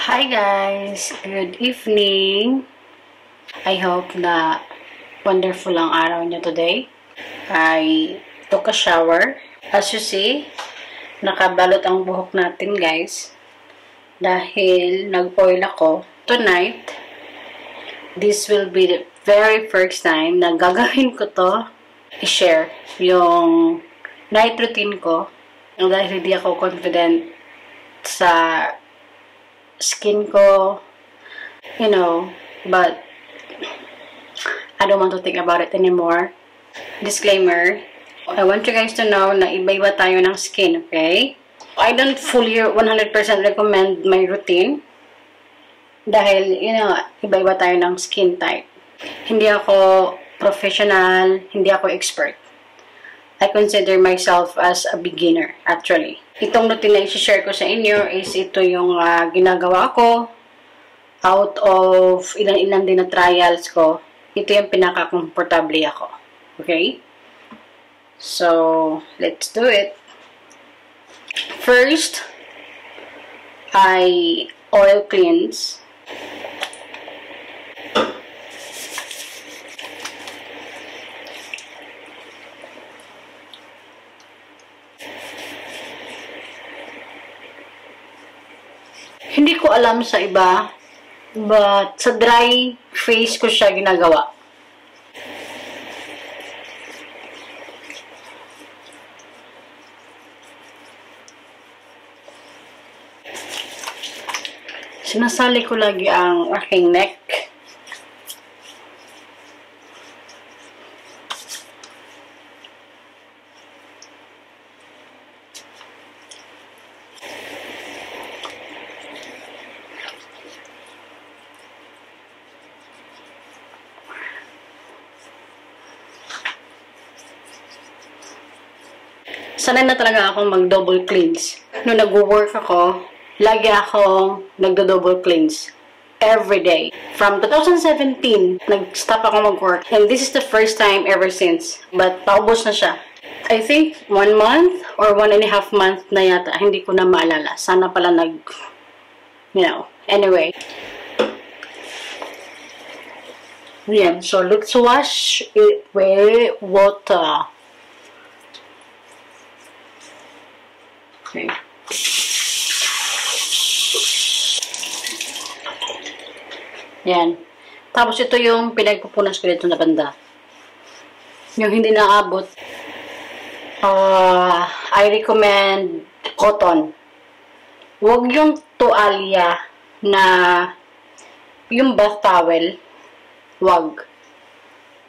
Hi guys! Good evening! I hope na wonderful ang araw niyo today. I took a shower. As you see, nakabalot ang buhok natin guys. Dahil nag-oil ako. Tonight, this will be the very first time na gagawin ko to. I-share yung night routine ko. Dahil hindi ako confident sa skin ko, but I don't want to think about it anymore. Disclaimer, I want you guys to know na iba-iba tayo ng skin, okay? I don't fully 100% recommend my routine dahil, iba-iba tayo ng skin type. Hindi ako professional, hindi ako expert. I consider myself as a beginner, actually. Itong routine na i-share ko sa inyo is ito yung ginagawa ko out of ilan-ilan din na trials ko. Ito yung pinaka-comfortable ako. Okay? So, let's do it. First, I oil cleanse. Hindi ko alam sa iba, but sa dry face ko siya ginagawa. Sinasali ko lagi ang aking neck. Sanay na talaga akong mag-double cleanse. Nung nag-work ako, lagi akong nagdo-double cleanse. Every day. From 2017, nag-stop ako mag-work. And this is the first time ever since. But paubos na siya. I think 1 month or 1.5 month na yata. Hindi ko na maalala. Sana pala Anyway. Yan. So, let's wash it with water. Okay. Yan. Tapos ito yung pinagpupunas ko dito na banda. Yung hindi naabot. I recommend cotton. Huwag yung tuwalya na yung bath towel. Huwag.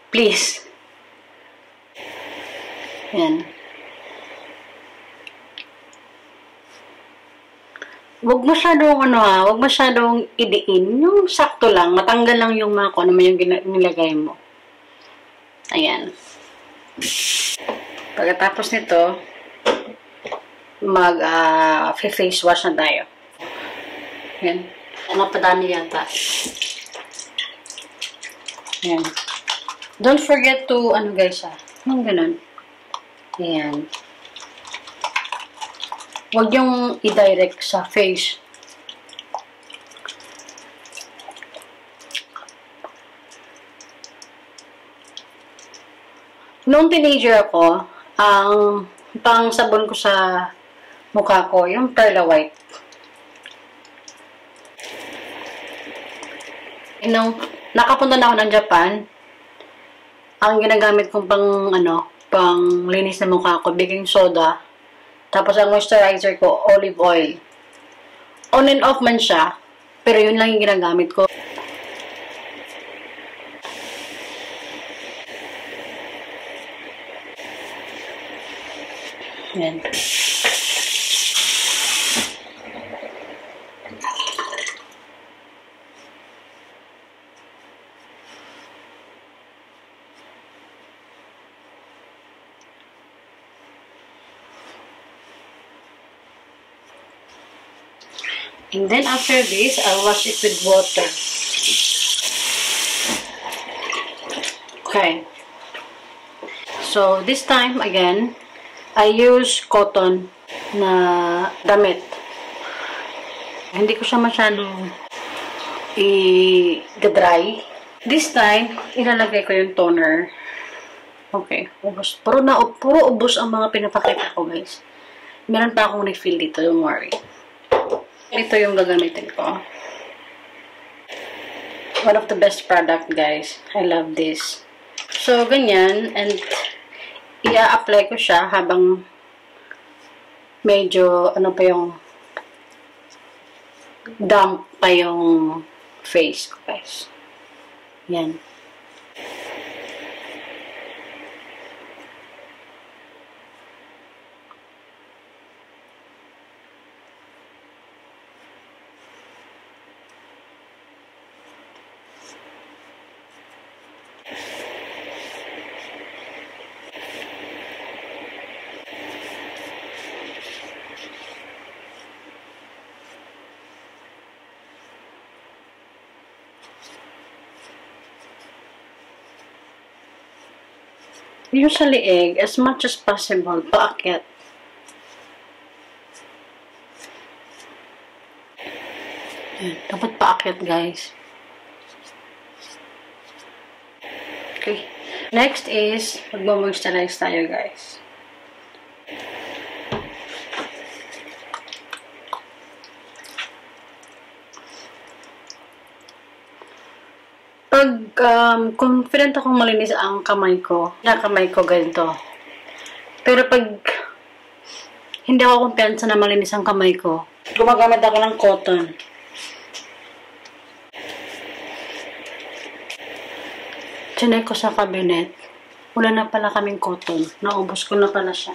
Please. Yan. Huwag masyadong idiin. Yung sakto lang, matanggal lang yung mga kung ano yung nilagay mo. Ayan. Pagkatapos nito, face wash na tayo. Ayan. Napadami yata. Ayan. Don't forget to, guys, ganun. Ayan. Huwag yung i-direct sa face. Noong teenager ako, ang pang sabon ko sa mukha ko, yung Perla White. Nung nakapunta na ako ng Japan, ang ginagamit kong pang linis na mukha ko, baking soda. Tapos ang moisturizer ko, olive oil. On and off man siya, pero yun lang yung ginagamit ko. Yan. And then after this, I'll wash it with water. Okay. So this time again, I use cotton na damit. Hindi ko siya masyado i-dry. This time, ilalagay ko yung toner. Okay, ubos. Puro ubos ang mga pinapakita ko, guys. Meron pa akong refill dito, don't worry. Ito yung gagamitin ko. One of the best product, guys. I love this. So, ganyan. And, i-apply ko siya habang medyo, ano pa yung damp pa yung face ko, guys. Yan. Yung sa liig, as much as possible, paakyat. Yan, dapat paakyat, guys. Okay. Next is, magmo-moisturize tayo, guys. Pag confident akong malinis ang kamay ko ganito. Pero pag hindi ako kumpiyansa na malinis ang kamay ko, gumagamit ako ng cotton. Chinek ko sa cabinet. Wala na pala kaming cotton. Naubos ko na pala siya.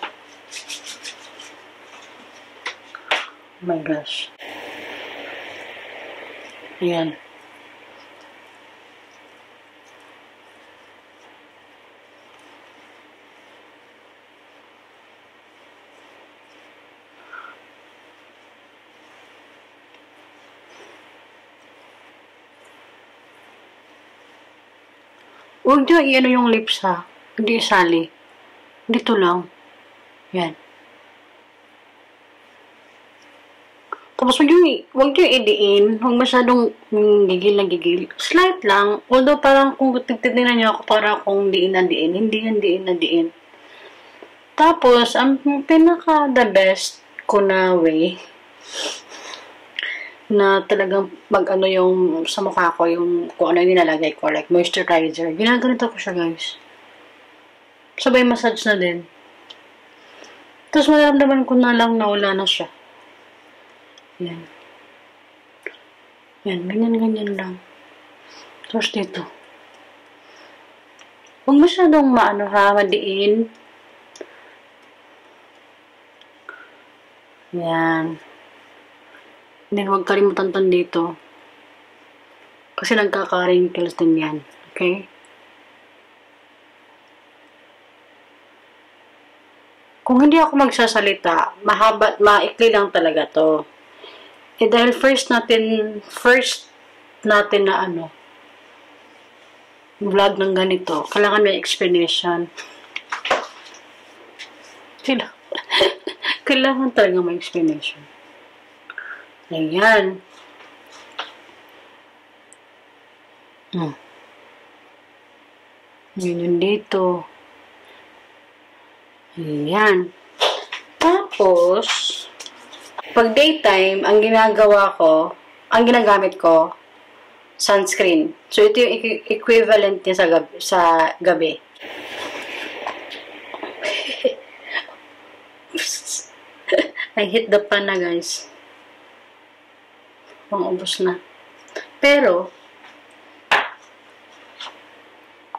Oh my gosh. Ayan. Huwag nyo i-ano yung lips, ha. Hindi isali. Dito lang. Yan. Tapos huwag nyo idiin. Huwag masyadong gigil na gigil. Slight lang. Although parang kung tignan nyo ako, parang kung diin na diin. Hindi yan diin na diin. Tapos, ang pinaka the best ko na way na talagang mag-ano yung sa mukha ko, yung kung ano yung nilalagay ko, like moisturizer. Ginaganito ko siya, guys. Sabay massage na din. Tapos mararamdaman ko na lang na wala na siya. Yan. Yan, ganyan-ganyan lang. Tapos dito. Huwag masyadong maano ha, madiin. Yan. Then, huwag kalimutan dito. Kasi nagkaka-wrinkles din yan. Okay? Kung hindi ako magsasalita, maikli lang talaga to. Eh, dahil first natin na vlog ng ganito, kailangan may explanation. Kailangan talaga may explanation. Ayan. Yun dito. Ayan. Tapos, pag daytime, ang ginagamit ko, sunscreen. So, ito yung equivalent niya sa gabi. I hit the pan na, guys. Pang-ubos na. Pero,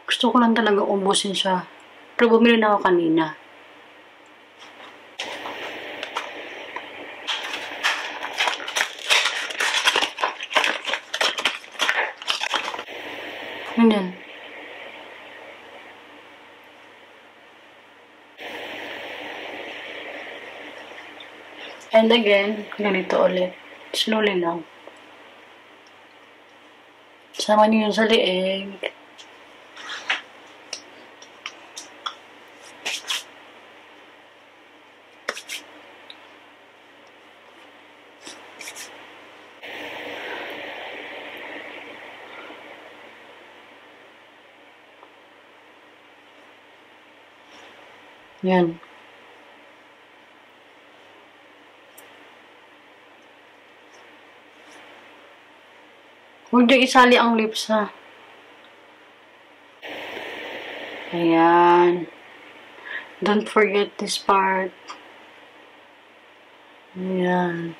gusto ko lang talaga ubusin siya. Pero bumili na ako kanina. Ganyan. And again, ganito ulit. Slowly lang. Sama niyo yun sa liig. Yan. Huwag niyo isali ang lips, ha. Ayan. Don't forget this part. Ayan.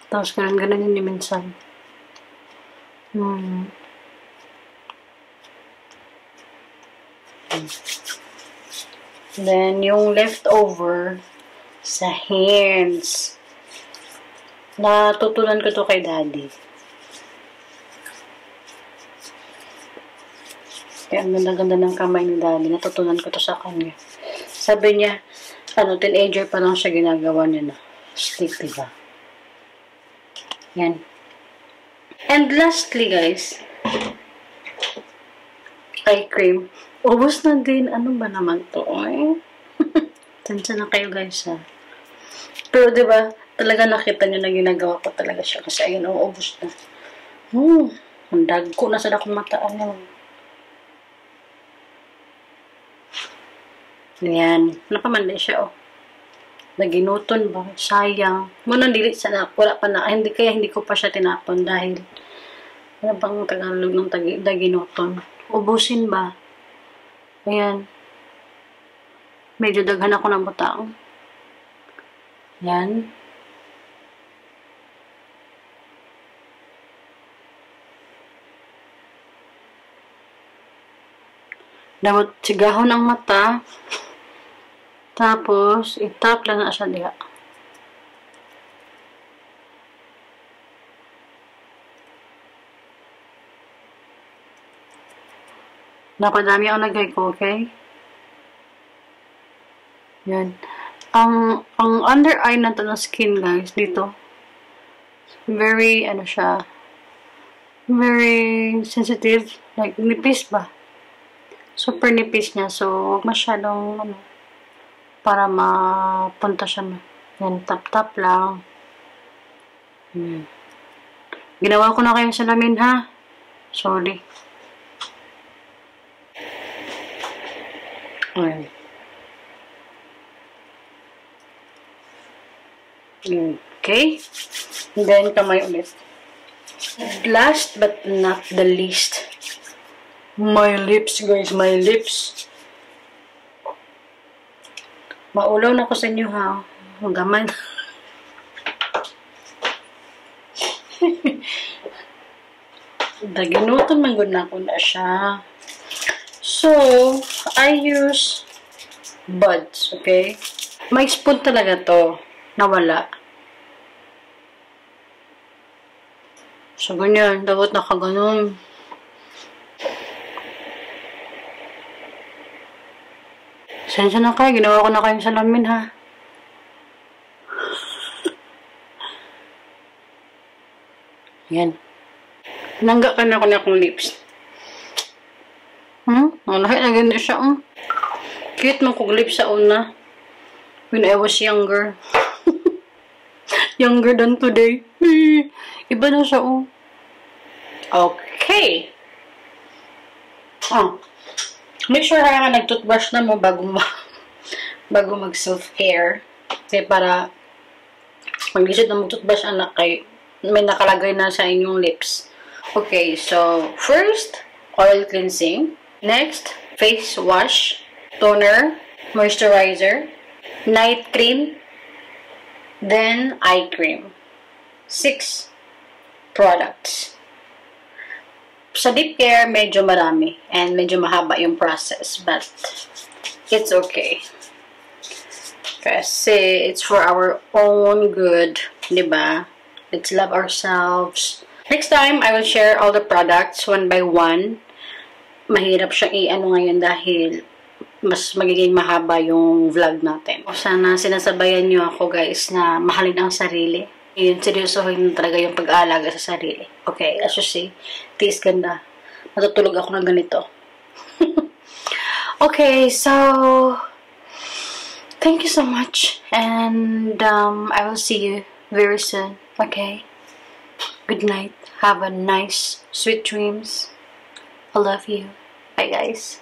Tapos ganun yun minsan. Then, yung leftover sa hands. Natutunan ko to kay Daddy. Kaya ang ganda-ganda ng kamay ni Daddy. Natutunan ko to sa kanya. Sabi niya, teenager pa lang siya ginagawa niya na stick, diba? Yan. And lastly, guys, eye cream. Ubus na din. Ano ba naman to? Tansya na kayo, guys, ha? Pero, diba, talaga nakita niyo na ginagawa ko talaga siya. Kasi, ayun, ubus na. Ang dagko na sa akong mata. Ayan. Napamanday siya, Naginuton ba? Sayang. Muna dili sana. Wala pa na. Hindi ko pa siya tinapon dahil ano bang Tagalog ng daginuton? Ubusin ba? Ayan. Medyo daghan ako ng butang. Ayan. Dapat sigahon ang mata. Tapos, itap lang na siya diha. Napadami ako nagay ko, okay? Yan. Ang under eye na to ng skin, guys, dito. Very, siya. Very sensitive. Like, nipis ba? Super nipis niya. So, huwag masyadong, para mapunta siya. Yan, tap-tap lang. Ginawa ko na kayo salamin, ha? Sorry. Ayan. Okay. And then, kamay ulit. Last but not the least, my lips, guys. My lips. Maulaw na ko sa inyo, ha? Magaman. Daginuton man gud na ko na siya. So, I use buds, okay? May spoon talaga to. Nawala. So, ganyan. Dapat nakaganon. Sensya na kayo. Ginawa ko na kayong salamin, ha? Yan. Nangga ka na ako na akong lips. Lahat na ganda siya, Cute man kong lips sa una. When I was younger. Younger than today. Iba na siya, Okay. Make sure na nag-toothbrush na mo bago mag self-care. Kasi para mag-isip na mag-toothbrush anak kay may nakalagay na sa inyong lips. Okay, so first, oil cleansing. Next, face wash, toner, moisturizer, night cream, then eye cream. 6 products. Sa deep care, medyo marami and medyo mahaba yung process, but it's okay. Kasi it's for our own good, diba? Let's love ourselves. Next time, I will share all the products one by one. Mahirap siyang i-ano ngayon dahil mas magiging mahaba yung vlog natin. Sana sinasabayan nyo ako, guys, na mahalin ang sarili. Yun, seryosohin talaga yung pag-aalaga sa sarili. Okay, as you see, tiis ganda. Matutulog ako ng ganito. Okay, so thank you so much. And I will see you very soon. Okay? Good night. Have a nice, sweet dreams. I love you. Bye guys.